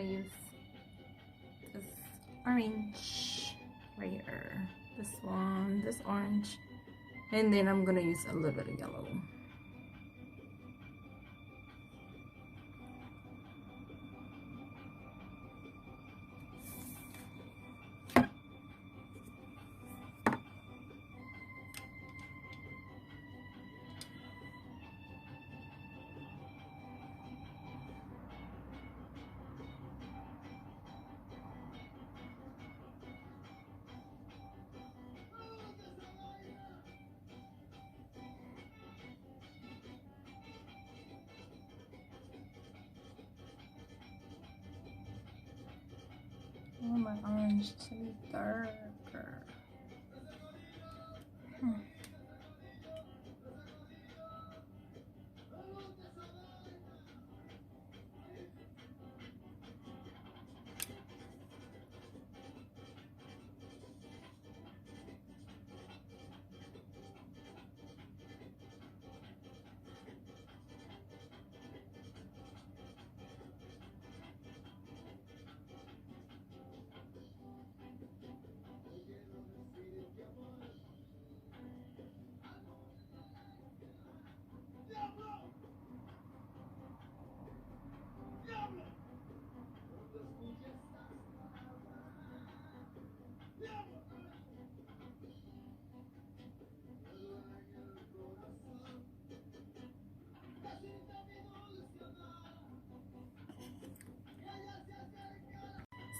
use this orange right here. This one, this orange. And then I'm gonna use a little bit of yellow. I want my orange to be darker.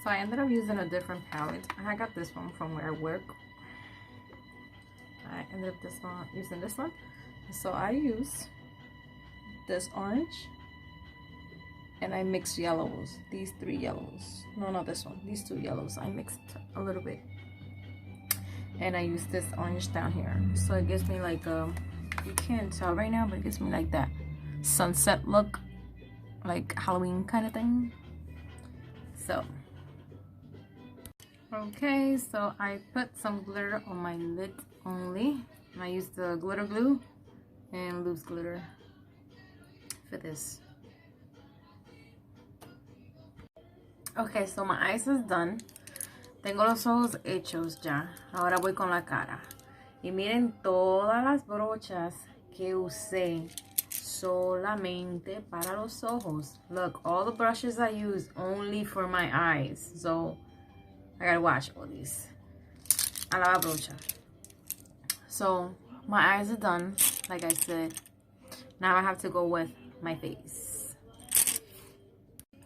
So I ended up using a different palette. I got this one from where I work. I ended up using this one. So I use this orange and I mix yellows. These 3 yellows. No, not this one. These 2 yellows. I mixed a little bit. And I use this orange down here. So it gives me like you can't tell right now, but it gives me like that sunset look, like Halloween kind of thing. So okay, so I put some glitter on my lid only. And I used the glitter glue and loose glitter for this. Okay, so my eyes is done. Tengo los ojos hechos ya. Ahora voy con la cara. Y miren todas las brochas que usé solamente para los ojos. Look, all the brushes I use only for my eyes. So I gotta wash all these. A la brocha. So my eyes are done, like I said. Now I have to go with my face.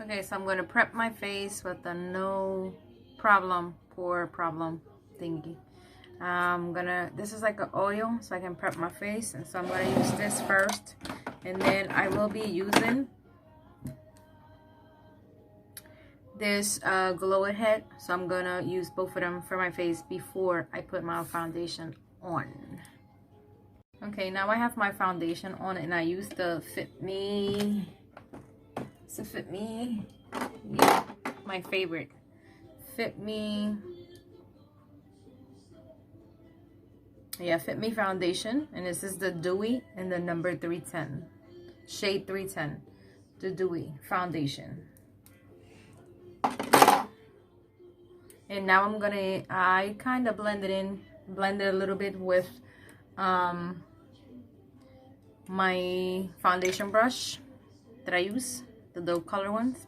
Okay, so I'm gonna prep my face with the no problem pore problem thingy. This is like an oil, so I can prep my face, and so I'm gonna use this first, and then I will be using this Glow It Head. So I'm gonna use both of them for my face before I put my foundation on. Okay, now I have my foundation on, and I use the Fit Me. It's a Fit Me, yeah, my favorite. Fit Me, yeah, Fit Me foundation, and this is the Dewy in the number 310, shade 310, the Dewy foundation. And now I kind of blend it a little bit with my foundation brush that I use, the doe color ones.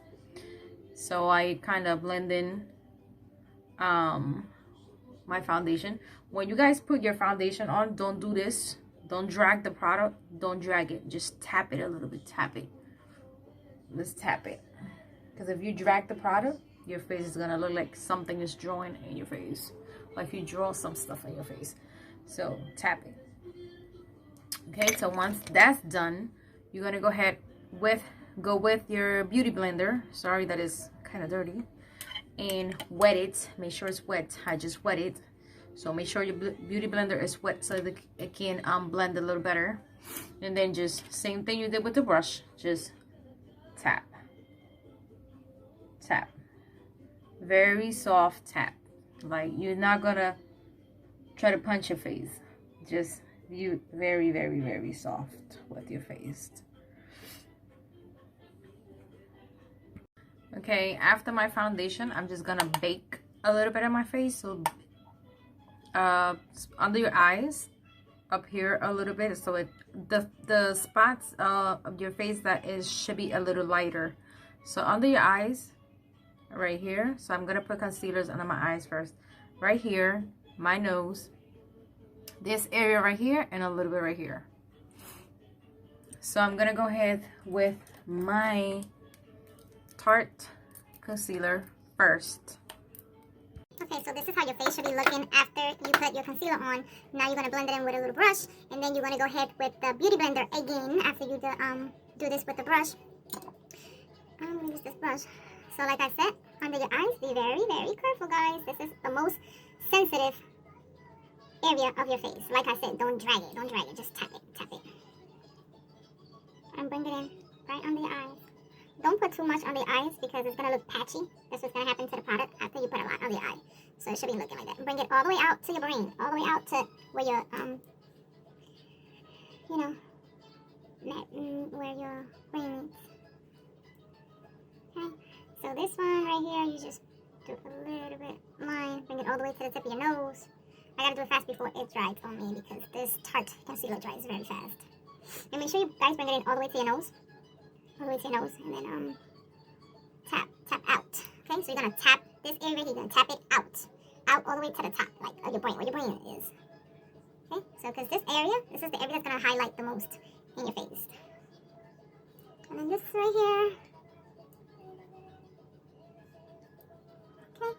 So I kind of blend in my foundation. When you guys put your foundation on, don't do this. Don't drag the product. Don't drag it. Just tap it a little bit. Tap it. Let's tap it. Because if you drag the product, your face is gonna look like something is drawing in your face. Like if you draw some stuff in your face. So tap it. Okay, so once that's done, you're gonna go ahead go with your beauty blender. Sorry, that is kind of dirty. And wet it. Make sure it's wet. I just wet it. So make sure your beauty blender is wet so that it can blend a little better. And then just same thing you did with the brush. Just tap. Tap. Very soft tap. Like you're not gonna try to punch your face. Just you very, very, very soft with your face. Okay, after my foundation, I'm just gonna bake a little bit of my face. So under your eyes, up here a little bit, so the spots of your face that should be a little lighter. So under your eyes, right here. So I'm gonna put concealers under my eyes first. Right here, my nose, this area right here, and a little bit right here. So I'm gonna go ahead with my Tarte concealer first. Okay, so this is how your face should be looking after you put your concealer on. Now you're gonna blend it in with a little brush, and then you're gonna go ahead with the beauty blender again after you do this with the brush. I'm gonna use this brush. So like I said, under your eyes, be very, very careful, guys. This is the most sensitive area of your face. Like I said, don't drag it, just tap it. And bring it in right under your eyes. Don't put too much on the eyes because it's gonna look patchy. That's what's gonna happen to the product after you put a lot on the eye. So it should be looking like that. Bring it all the way out to your brain, all the way out to where your where your brain is. Okay. So this one right here, you just do a little bit line. Bring it all the way to the tip of your nose. I gotta do it fast before it dries on me because this Tarte concealer dries very fast. And make sure you guys bring it in all the way to your nose. All the way to your nose, and then tap out. Okay, so you're gonna tap this area, you're gonna tap it out all the way to the top, like of your brain, where your brain is. Okay, so because this is the area that's gonna highlight the most in your face. And then this right here. Okay,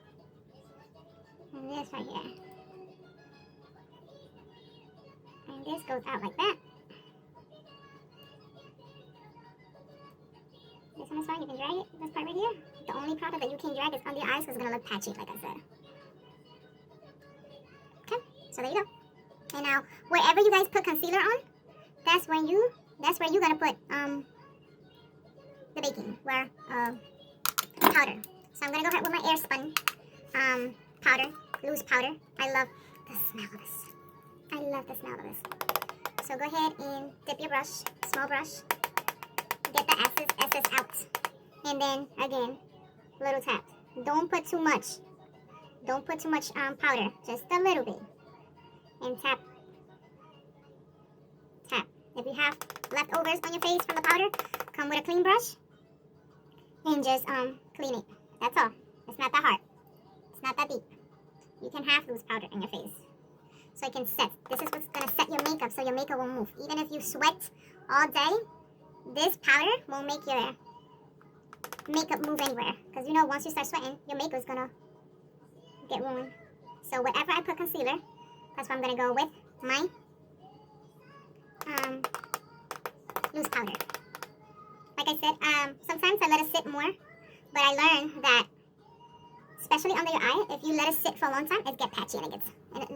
and this right here, and this goes out like that. This one is fine, you can drag it, this part right here. The only product that you can drag is under your eyes because it's going to look patchy, like I said. Okay, so there you go. And now, wherever you guys put concealer on, that's where you're going to put the baking, powder. So I'm going to go ahead with my Airspun powder, loose powder. I love the smell of this. I love the smell of this. So go ahead and dip your brush, small brush. Get the excess out. And then, again, little tap. Don't put too much. Don't put too much powder. Just a little bit. And tap. Tap. If you have leftovers on your face from the powder, come with a clean brush. And just clean it. That's all. It's not that hard. It's not that deep. You can have loose powder in your face. So it can set. This is what's going to set your makeup so your makeup won't move. Even if you sweat all day, this powder won't make your makeup move anywhere. Because you know, once you start sweating, your makeup is gonna get ruined. So wherever I put concealer, that's where I'm gonna go with my loose powder. Like I said, sometimes I let it sit more, but I learned that, especially under your eye, if you let it sit for a long time, it gets patchy and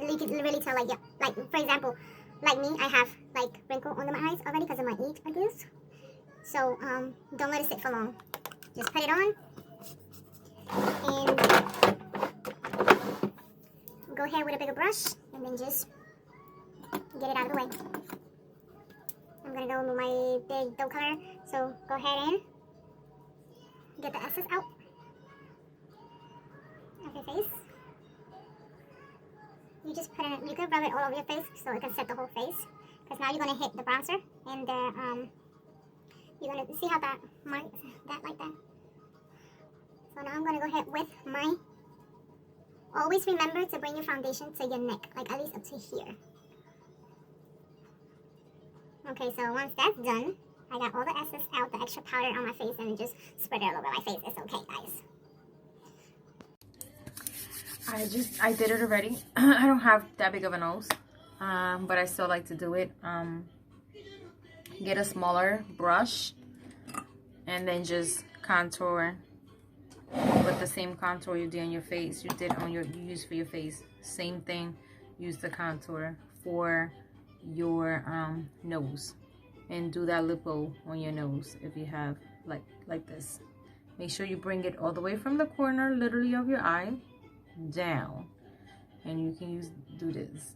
you can really tell, like for example, like me, I have like wrinkle under my eyes already because of my age like this. So, don't let it sit for long. Just put it on. And go ahead with a bigger brush. And then just get it out of the way. I'm going to go with my big dough color. So, go ahead and get the excess out of your face. You just put it, you can rub it all over your face so it can set the whole face. Because now you're going to hit the bronzer and the, you're going to see how that marks that like that. So now I'm going to go ahead with my, always remember to bring your foundation to your neck, like at least up to here. Okay, so once that's done, I got all the excess out, the extra powder on my face, and just spread it all over my face. It's okay, guys. I did it already. I don't have that big of a nose, but I still like to do it. Get a smaller brush and then just contour with the same contour you did on your face. You use for your face. Same thing. Use the contour for your nose, and do that lipo on your nose if you have like this. Make sure you bring it all the way from the corner, literally, of your eye down, and you can do this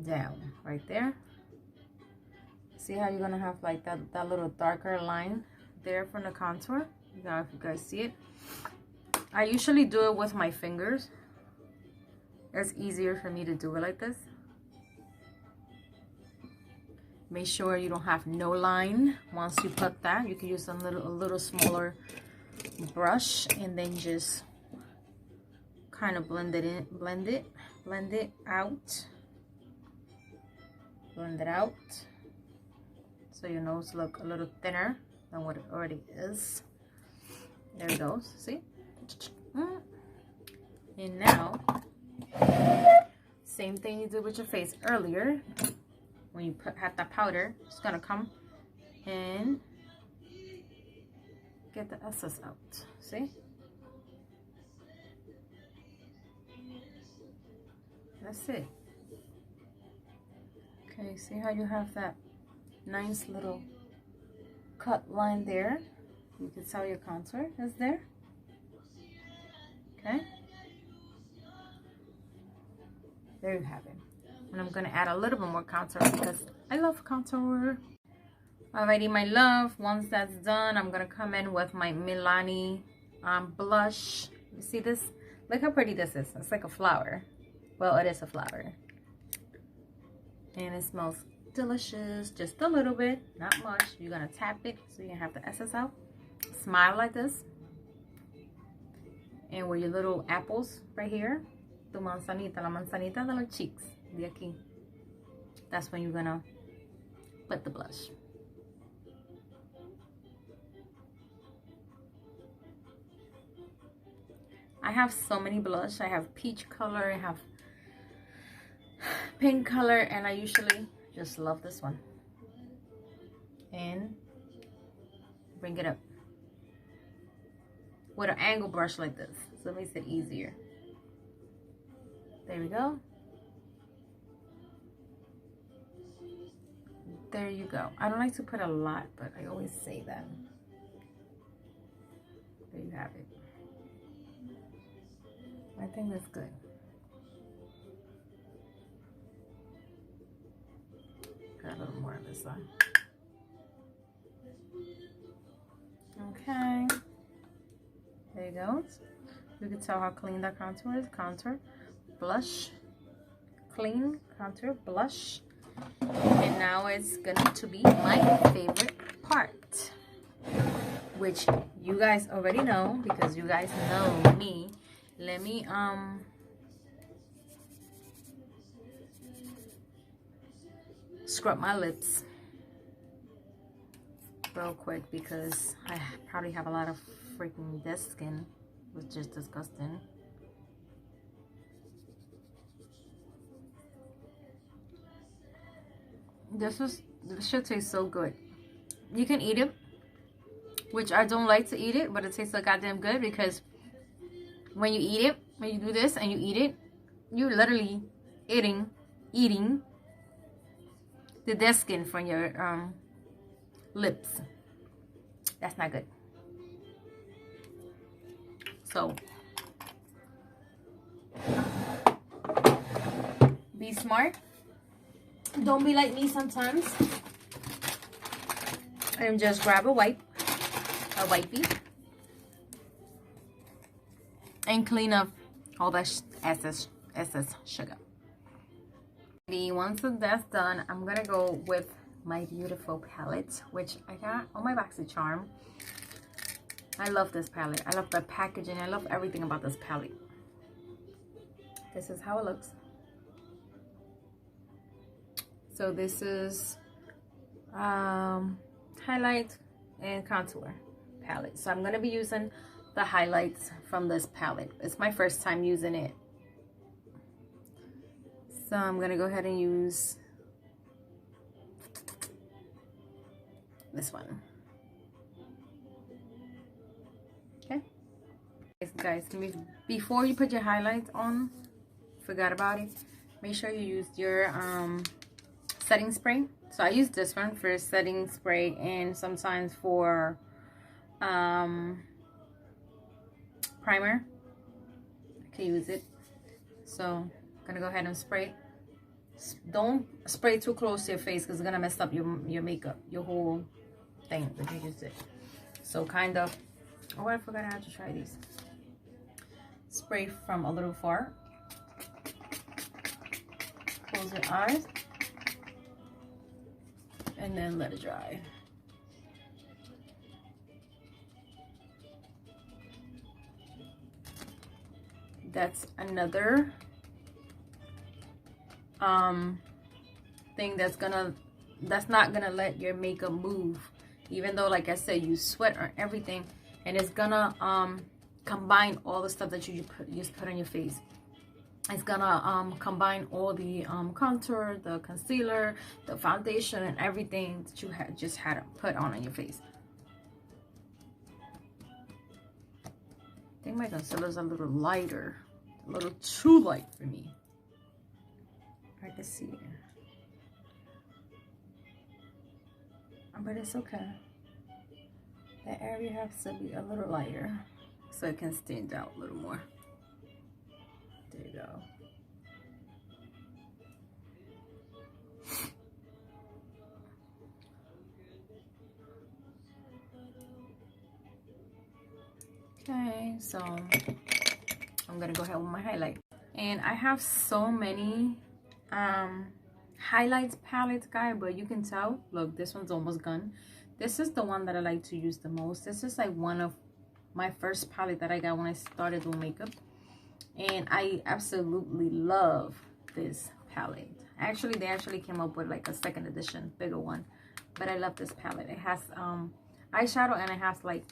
down right there. See how you're gonna have like that little darker line there from the contour. Now if you guys see it, I usually do it with my fingers. It's easier for me to do it like this. Make sure you don't have no line. Once you put that, you can use a little smaller brush and then just kind of blend it out. Blend it out so your nose look a little thinner than what it already is. There it goes. See? And now, same thing you did with your face earlier. When you had that powder, it's gonna come and get the excess out. See? That's it. Okay, see how you have that nice little cut line there? You can tell your contour is there. Okay. There you have it. And I'm gonna add a little bit more contour because I love contour. Alrighty, my love. Once that's done, I'm gonna come in with my Milani blush. You see this? Look how pretty this is. It's like a flower. Well, it is a flower. And it smells delicious. Just a little bit, not much. You're gonna tap it so you can have the essence out. Smile like this. And with your little apples right here, tu manzanita, la manzanita de los cheeks, de aquí. That's when you're gonna put the blush. I have so many blush. I have peach color, I have pink color, and I usually just love this one. And bring it up with an angle brush like this, so it makes it easier. There we go. There you go. I don't like to put a lot, but I always say that. There you have it. I think that's good. Got a little more on this side. Okay. There you go. You can tell how clean that contour is. Contour, blush, clean, contour, blush. And now it's going to be my favorite part, which you guys already know because you guys know me. Let me scrub my lips real quick because I probably have a lot of freaking dead skin, which is disgusting. This should taste so good. You can eat it, which I don't like to eat it, but it tastes so goddamn good because when you eat it, when you do this and you eat it, you're literally eating the dead skin from your lips. That's not good. So be smart. Don't be like me sometimes and just grab a wipey, and clean up all that excess sugar. Once that's done, I'm gonna go with my beautiful palette, which I got on my BoxyCharm. I love this palette. I love the packaging. I love everything about this palette. This is how it looks. So this is highlight and contour palette. So I'm gonna be using the highlights from this palette. It's my first time using it. So I'm gonna go ahead and use this one. Okay. Guys, before you put your highlights on, forgot about it, make sure you use your setting spray. So I use this one for setting spray and sometimes for primer. I can use it. So I'm gonna go ahead and spray. Don't spray too close to your face because it's gonna mess up your makeup, your whole thing that you just did. So kind of, oh, I forgot I had to try these. Spray from a little far. Close your eyes. And then let it dry. That's another thing that's not gonna let your makeup move, even though, like I said, you sweat or everything, and it's gonna combine all the stuff that you just put on your face. It's gonna combine all the contour, the concealer, the foundation, and everything that you just had to put on your face. I think my concealer is a little lighter, a little too light for me. I can see it, but it's okay. The area has to be a little lighter so it can stand out a little more. There you go. Okay, so I'm gonna go ahead with my highlight. And I have so many highlights palettes, guys, but you can tell, look, this one's almost gone. This is the one that I like to use the most. This is like one of my first palette that I got when I started doing makeup. And I absolutely love this palette. Actually, they actually came up with like a second edition, bigger one. But I love this palette. It has eyeshadow, and it has like,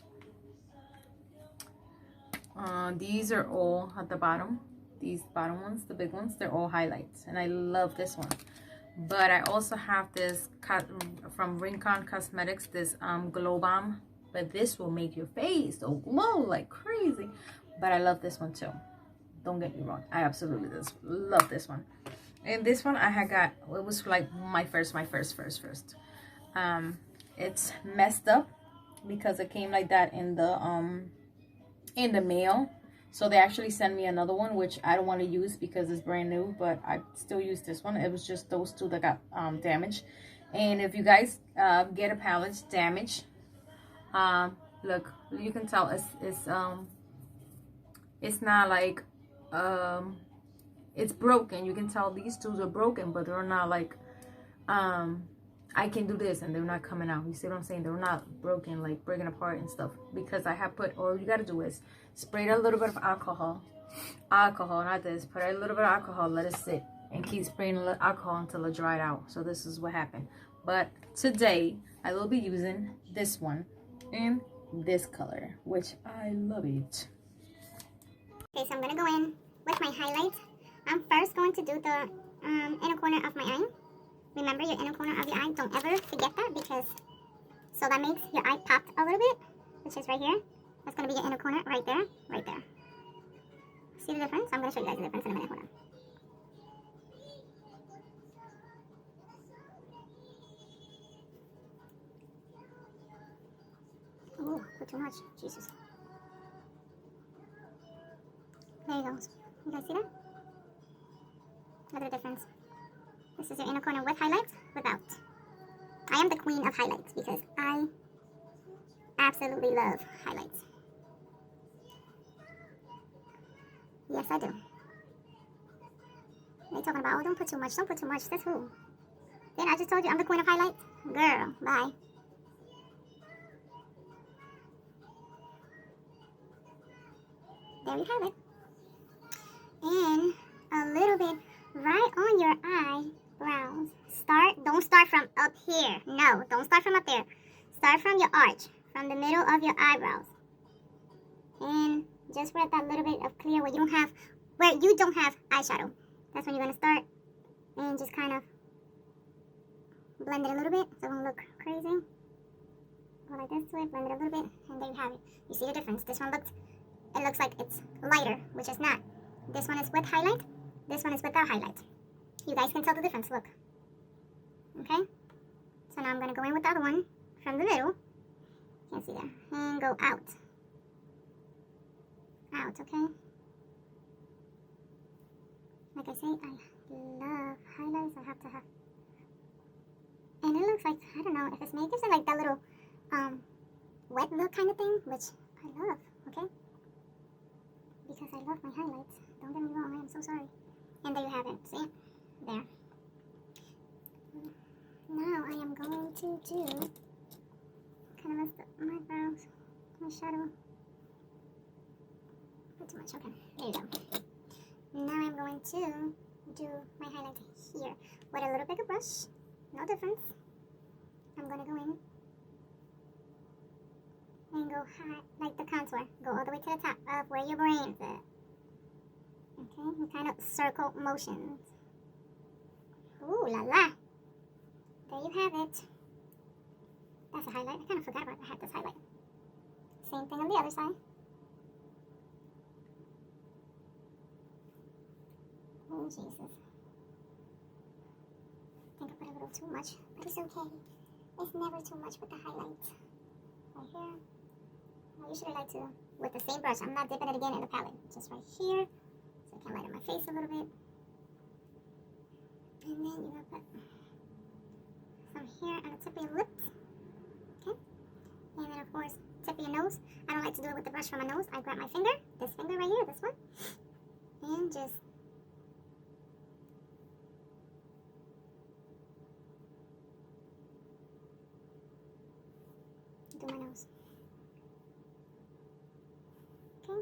these are all at the bottom. These bottom ones, the big ones, they're all highlights. And I love this one. But I also have this from Rincon Cosmetics, this Glow Bomb. But this will make your face so glow like crazy. But I love this one too. Don't get me wrong, I absolutely love this one. And this one I had got, it was like my first. It's messed up because it came like that in the mail. So they actually sent me another one, which I don't want to use because it's brand new, but I still use this one. It was just those two that got damaged. And if you guys get a palette damaged, look, you can tell it's not like it's broken. You can tell these two are broken, but they're not like I can do this and they're not coming out. You see what I'm saying? They're not broken, like breaking apart and stuff, because I have put, all you got to do is spray a little bit of alcohol, not this, put a little bit of alcohol, let it sit, and keep spraying alcohol until it dried out. So this is what happened. But today I will be using this one in this color, which I love it. Okay, so I'm gonna go in with my highlight. I'm first going to do the inner corner of my eye. Remember, your inner corner of your eye, don't ever forget that, because so that makes your eye pop a little bit, which is right here. That's going to be your inner corner right there, right there. See the difference? I'm going to show you guys the difference in a minute. Hold on. Ooh, put too much. Jesus. There you go. You guys see that? Look at the difference. This is your inner corner with highlights, without. I am the queen of highlights because I absolutely love highlights. Yes, I do. They talking about, oh, don't put too much, don't put too much. Says who? Then I just told you I'm the queen of highlights. Girl, bye. There you have it. And a little bit right on your eyebrows. Don't start from up here. No, don't start from up there. Start from your arch, from the middle of your eyebrows. And just where that little bit of clear where you don't have eyeshadow. That's when you're gonna start and just kind of blend it a little bit so it won't look crazy. Go like this to it, blend it a little bit, and there you have it. You see the difference. This one looks like it's lighter, which is not. This one is with highlight. This one is without highlight. You guys can tell the difference. Look. Okay? So now I'm going to go in with the other one from the middle. Can't see that. And go out. Out, okay? Like I say, I love highlights. I have to have. And it looks like, I don't know if it's me. It gives it like that little wet wet look kind of thing, which I love, okay? Because I love my highlights. Don't get me wrong, I am so sorry. And there you have it. See? There. Now I am going to do, kind of messed up my brows, my shadow. Not too much, okay. There you go. Now I'm going to do my highlight here with a little bigger brush. No difference. I'm going to go in and go high, like the contour. Go all the way to the top of where your brain's at. Okay, and kind of circle motions. Ooh la la. There you have it. That's a highlight. I kind of forgot about I had this highlight. Same thing on the other side. Oh, Jesus. I think I put a little too much, but it's okay. It's never too much with the highlights. Right here. I usually like to, with the same brush, I'm not dipping it again in the palette. Just right here, so I can lighten my face a little bit. And then you're going to put some here on the tip of your lips. Okay? And then, of course, tip of your nose. I don't like to do it with the brush from my nose. I grab my finger, this finger right here, this one, and just do my nose. Okay,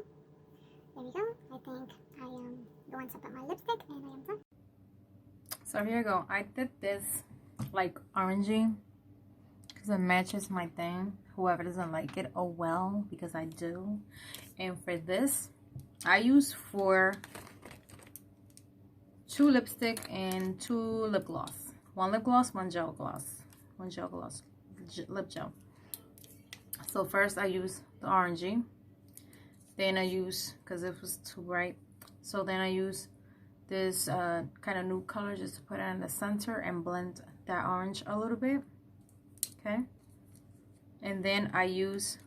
there we go. I think I am going to put my lipstick and I am done. So here you go. I did this like orangey because it matches my thing. Whoever doesn't like it, oh well, because I do. And for this, I use for 2 lipstick and 2 lip gloss. 1 lip gloss, 1 gel gloss. 1 gel gloss, lip gel. So first I use the orangey. Then I use, because it was too bright, so then I use this kind of nude color just to put it in the center and blend that orange a little bit. Okay, and then I use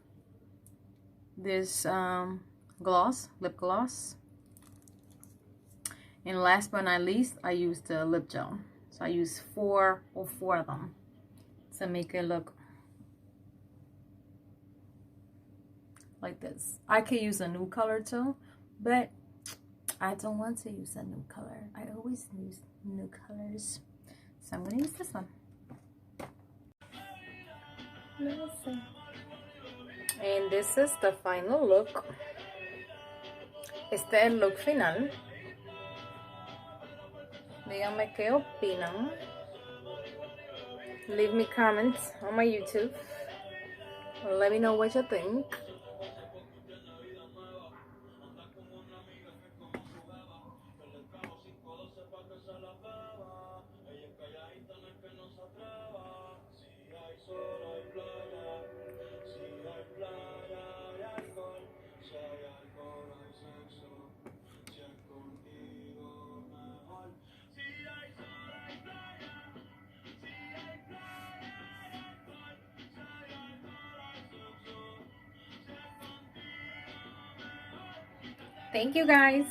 this gloss, lip gloss, and last but not least I use the lip gel. So I use 4 of them to make it look like this. I could use a nude color too, but I don't want to use a nude color. I always use nude colors, so I'm gonna use this one. And this is the final look. Este es el look final. Díganme qué opinan. Leave me comments on my YouTube. Let me know what you think. Thank you guys.